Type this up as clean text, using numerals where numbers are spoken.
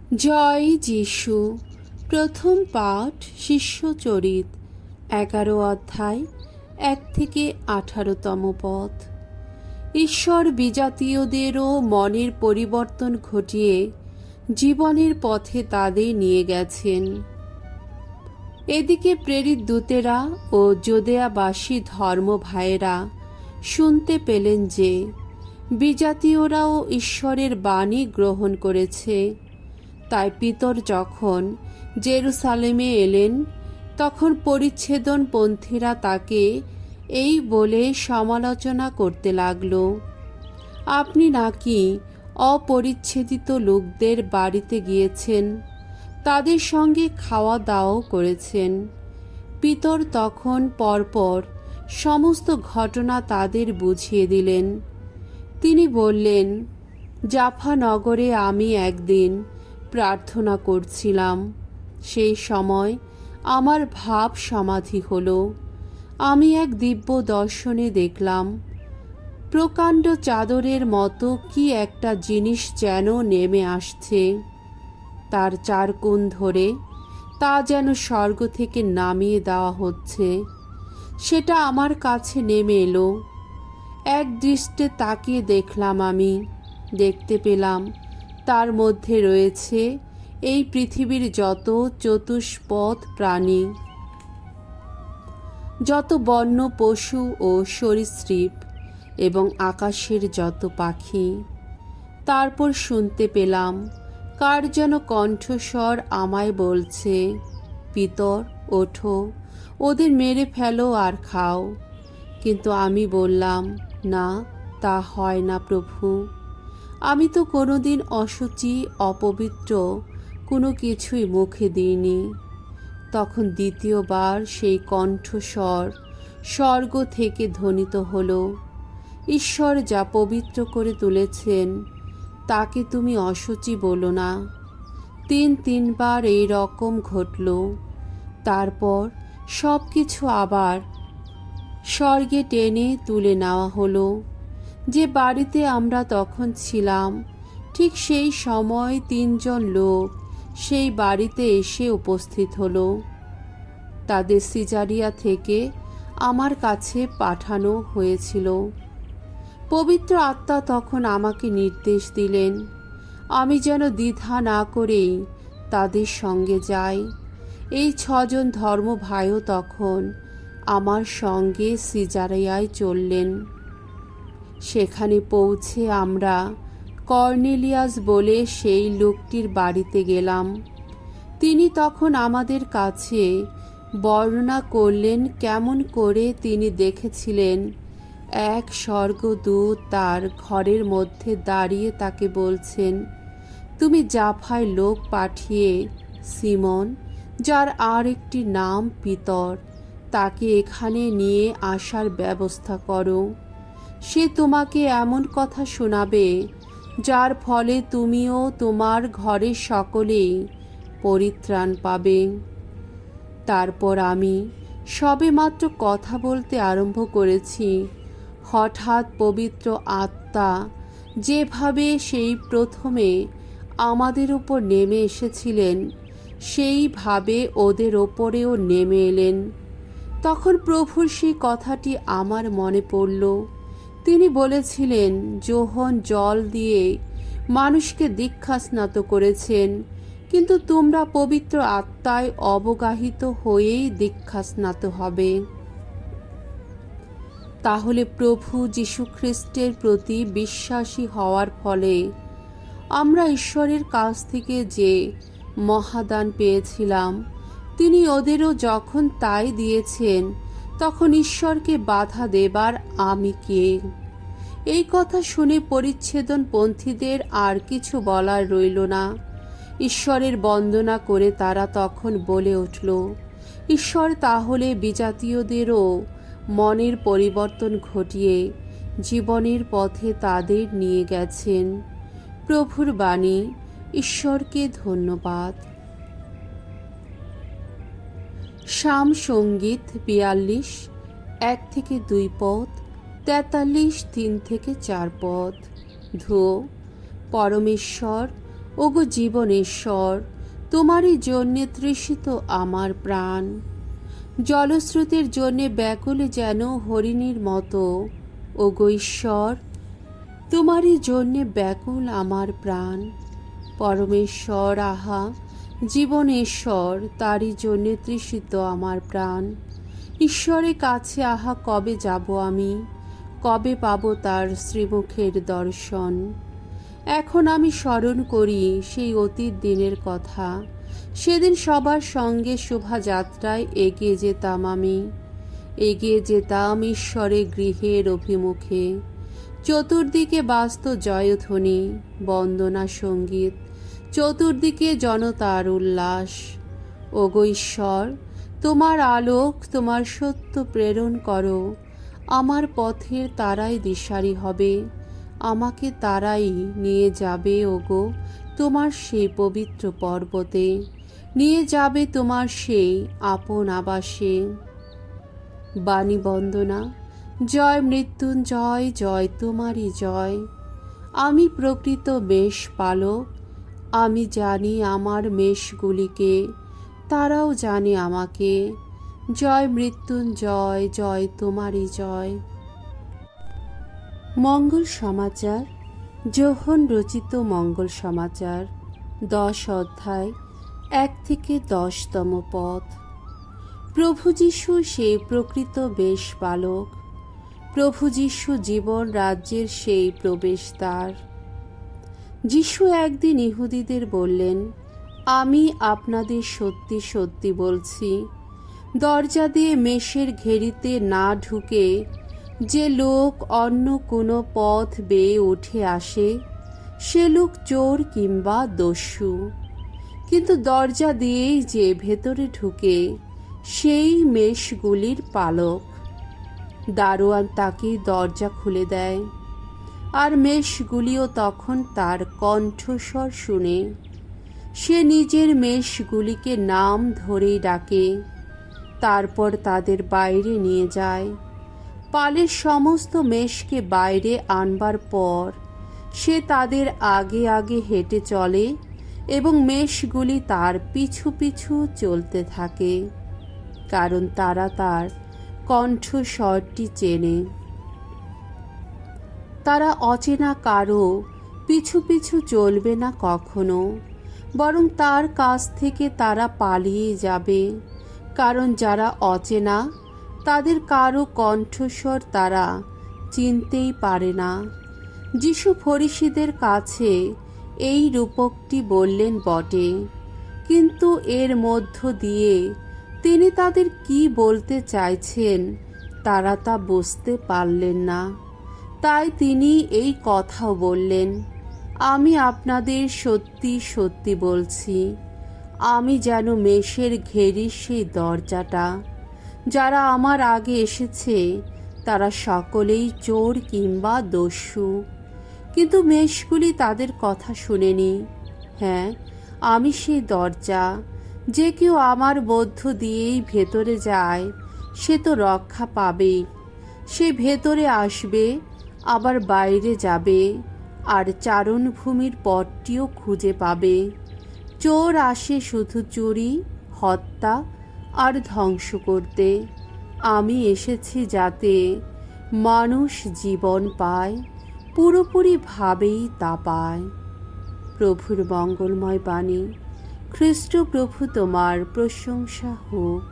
জয় যিশু। প্রথম পাঠ শিষ্যচরিত 11 অধ্যায় 1 থেকে 18তম পদ। ঈশ্বর বিজাতীয়দেরও মনের পরিবর্তন ঘটিয়ে জীবনের পথে তাদের নিয়ে গেছেন। এদিকে প্রেরিত দূতেরা ও জুদেয়াবাসী ধর্ম ভাইয়েরা শুনতে পেলেন যে বিজাতীয়রাও ঈশ্বরের বাণী গ্রহণ করেছে। তাই পিতর যখন জেরুসালেমে এলেন, তখন পরিচ্ছেদনপন্থীরা তাকে এই বলে সমালোচনা করতে লাগল, আপনি নাকি অপরিচ্ছেদিত লোকদের বাড়িতে গিয়েছেন, তাদের সঙ্গে খাওয়া দাওয়াও করেছেন। পিতর তখন পরপর সমস্ত ঘটনা তাদের বুঝিয়ে দিলেন। তিনি বললেন, জাফা নগরে আমি একদিন প্রার্থনা করছিলাম। সেই সময় আমার ভাব সমাধি হলো। আমি এক দিব্য দর্শনে দেখলাম, প্রকাণ্ড চাদরের মতো কি একটা জিনিস যেন নেমে আসছে। তার চার কোণ ধরে তা যেন স্বর্গ থেকে নামিয়ে দেওয়া হচ্ছে। সেটা আমার কাছে নেমে এলো। এক দৃষ্টে তাকিয়ে দেখলাম, আমি দেখতে পেলাম তার মধ্যে রয়েছে এই পৃথিবীর যত চতুষ্পদ প্রাণী, যত বন্য পশু ও সরীসৃপ এবং আকাশের যত পাখি। তারপর শুনতে পেলাম কার যেন কণ্ঠস্বর আমায় বলছে, পিতর, ওঠো, ওদের মেরে ফেলো আর খাও। কিন্তু আমি বললাম, না, তা হয় না প্রভু। আমি তো কোনোদিন অশুচি অপবিত্র কোনো কিছুই মুখে দিইনি। তখন দ্বিতীয়বার সেই কণ্ঠস্বর স্বর্গ থেকে ধ্বনিত হলো, ঈশ্বর যা পবিত্র করে তুলেছেন তাকে তুমি অশুচি বলো না। তিনবার এই রকম ঘটল। তারপর সব কিছু আবার স্বর্গে টেনে তুলে নেওয়া হলো। যে বাড়িতে আমরা তখন ছিলাম, ঠিক সেই সময় 3 জন লোক সেই বাড়িতে এসে উপস্থিত হলো। তাদের সিজারিয়া থেকে আমার কাছে পাঠানো হয়েছিল। পবিত্র আত্মা তখন আমাকে নির্দেশ দিলেন, আমি যেন দ্বিধা না করেই তাদের সঙ্গে যাই। এই 6 জন ধর্ম ভাইও তখন আমার সঙ্গে সিজারিয়ায় চললেন। সেখানে পৌঁছে আমরা কর্নেলিয়াস বলে সেই লোকটির বাড়িতে গেলাম। তিনি তখন আমাদের কাছে বর্ণনা করলেন কেমন করে তিনি দেখেছিলেন এক স্বর্গদূত তার ঘরের মধ্যে দাঁড়িয়ে তাকে বলছেন, তুমি জাফায় লোক পাঠিয়ে সিমন, যার আর একটি নাম পিতর, তাকে এখানে নিয়ে আসার ব্যবস্থা করো। সে তোমাকে এমন কথা শোনাবে যার ফলে তুমিও তোমার ঘরের সকলেই পরিত্রাণ পাবে। তারপর আমি সবেমাত্র কথা বলতে আরম্ভ করেছি, হঠাৎ পবিত্র আত্মা যেভাবে সেই প্রথমে আমাদের উপর নেমে এসেছিলেন, সেইভাবে ওদের ওপরেও নেমে এলেন। তখন প্রভুর সেই কথাটি আমার মনে পড়ল। তিনি বলেছিলেন, যোহন জল দিয়ে মানুষকে দীক্ষাস্নাত করেছেন, কিন্তু তোমরা পবিত্র আত্মায় অবগাহিত হয়েই দীক্ষাস্নাত হবে। তাহলে প্রভু যীশুখ্রিস্টের প্রতি বিশ্বাসী হওয়ার ফলে আমরা ঈশ্বরের কাছ থেকে যে মহাদান পেয়েছিলাম, তিনি ওদেরও যখন তাই দিয়েছেন, তখন ঈশ্বরকে বাধা দেবার আমি কে? এই কথা শুনে পরিচ্ছেদনপন্থীদের আর কিছু বলার রইল না। ঈশ্বরের বন্দনা করে তারা তখন বলে উঠল, ঈশ্বর তাহলে বিজাতীয়দেরও মনের পরিবর্তন ঘটিয়ে জীবনের পথে তাদের নিয়ে গেছেন। প্রভুর বাণী। ঈশ্বরকে ধন্যবাদ। শাম সঙ্গীত 42 1 থেকে 2 পদ, 43 3 থেকে 4 পদ। ধুয়ো, পরমেশ্বর ওগো জীবনেশ্বর, তোমারই জন্যে তৃষিত আমার প্রাণ। জলস্রোতের জন্যে ব্যাকুল যেন হরিণীর মতো, ওগো ঈশ্বর, তোমারই জন্যে ব্যাকুল আমার প্রাণ। পরমেশ্বর আহা জীবনেশ্বর, তারই জন্যে তৃষিত আমার প্রাণ। ঈশ্বরের কাছে আহা কবে যাব আমি, কবে পাব তার শ্রীমুখের দর্শন। এখন আমি স্মরণ করি সেই অতীত দিনের কথা। সেদিন সবার সঙ্গে শোভাযাত্রায় এগিয়ে যেতাম আমি, এগিয়ে যেতাম ঈশ্বরের গৃহের অভিমুখে। চতুর্দিকে বাজত জয়ধ্বনি, বন্দনা সঙ্গীত, চতুর্দিকে জনতার উল্লাস। ওগো ঈশ্বর, তোমার আলোক, তোমার সত্য প্রেরণ করো। আমার পথের তারাই দিশারি হবে, আমাকে তারাই নিয়ে যাবে ওগো তোমার সেই পবিত্র পর্বতে, নিয়ে যাবে তোমার সেই আপন আবাসে। বাণী বন্দনা। জয় মৃত্যুঞ্জয়, জয় তোমারই জয়। আমি প্রকৃত মেষ পালক, আমি জানি আমার মেষগুলিকে, তারাও জানে আমাকে। জয় মৃত্যুঞ্জয়, জয় তোমারই জয়। মঙ্গল সমাচার। যোহন রচিত মঙ্গল সমাচার, 10 অধ্যায়, 1 থেকে 10তম পদ। প্রভু যীশু সেই প্রকৃত বেশ বালক। প্রভু যীশু জীবন রাজ্যের সেই প্রবেশদ্বার। যীশু একদিন ইহুদিদের বললেন, আমি আপনাদের সত্যি সত্যি বলছি, দরজা দিয়ে মেষের ঘেরিতে না ঢুকে যে লোক অন্য কোনো পথ বেয়ে উঠে আসে, সে লোক চোর কিংবা দস্যু। কিন্তু দরজা দিয়েই যে ভেতরে ঢুকে, সেই মেষগুলির পালক। দারোয়ান তাকে দরজা খুলে দেয়, আর মেষগুলিও তখন তার কণ্ঠস্বর শুনে। সে নিজের মেষগুলিকে নাম ধরেই ডাকে, তারপর তাদের বাইরে নিয়ে যায়। পালের সমস্ত মেষকে বাইরে আনবার পর সে তাদের আগে আগে হেঁটে চলে এবং মেষগুলি তার পিছু পিছু চলতে থাকে, কারণ তারা তার কণ্ঠস্বরটি চেনে। তারা অচেনা কারো পিছু পিছু চলবে না কখনো, বরং তার কাছ থেকে তারা পালিয়ে যাবে, কারণ যারা অচেনা তাদের কারো কণ্ঠস্বর তারা চিনতেই পারে না। যীশু ফরিসীদের কাছে এই রূপকটি বললেন বটে, কিন্তু এর মধ্য দিয়ে তিনি তাদের কি বলতে চাইছেন তারা তা বুঝতে পারলেন না। তাই তিনি এই কথাও বললেন, আমি আপনাদের সত্যি সত্যি বলছি, আমি যেন মেষের ঘেরির সেই দরজাটা। যারা আমার আগে এসেছে তারা সকলেই চোর কিংবা দস্যু, কিন্তু মেষগুলি তাদের কথা শুনেনি। হ্যাঁ, আমি সেই দরজা। যে কেউ আমার মধ্য দিয়েই ভেতরে যায় সে তো রক্ষা পাবেই। সে ভেতরে আসবে, আবার বাইরে যাবে, আর চারণভূমির পথটিও খুঁজে পাবে। চোর আসে শুধু চুরি, হত্যা আর ধ্বংস করতে। আমি এসেছি যাতে মানুষ জীবন পায়, পুরোপুরিভাবেই তা পায়। প্রভুর মঙ্গলময় বাণী। খ্রিস্ট প্রভু তোমার প্রশংসা হোক।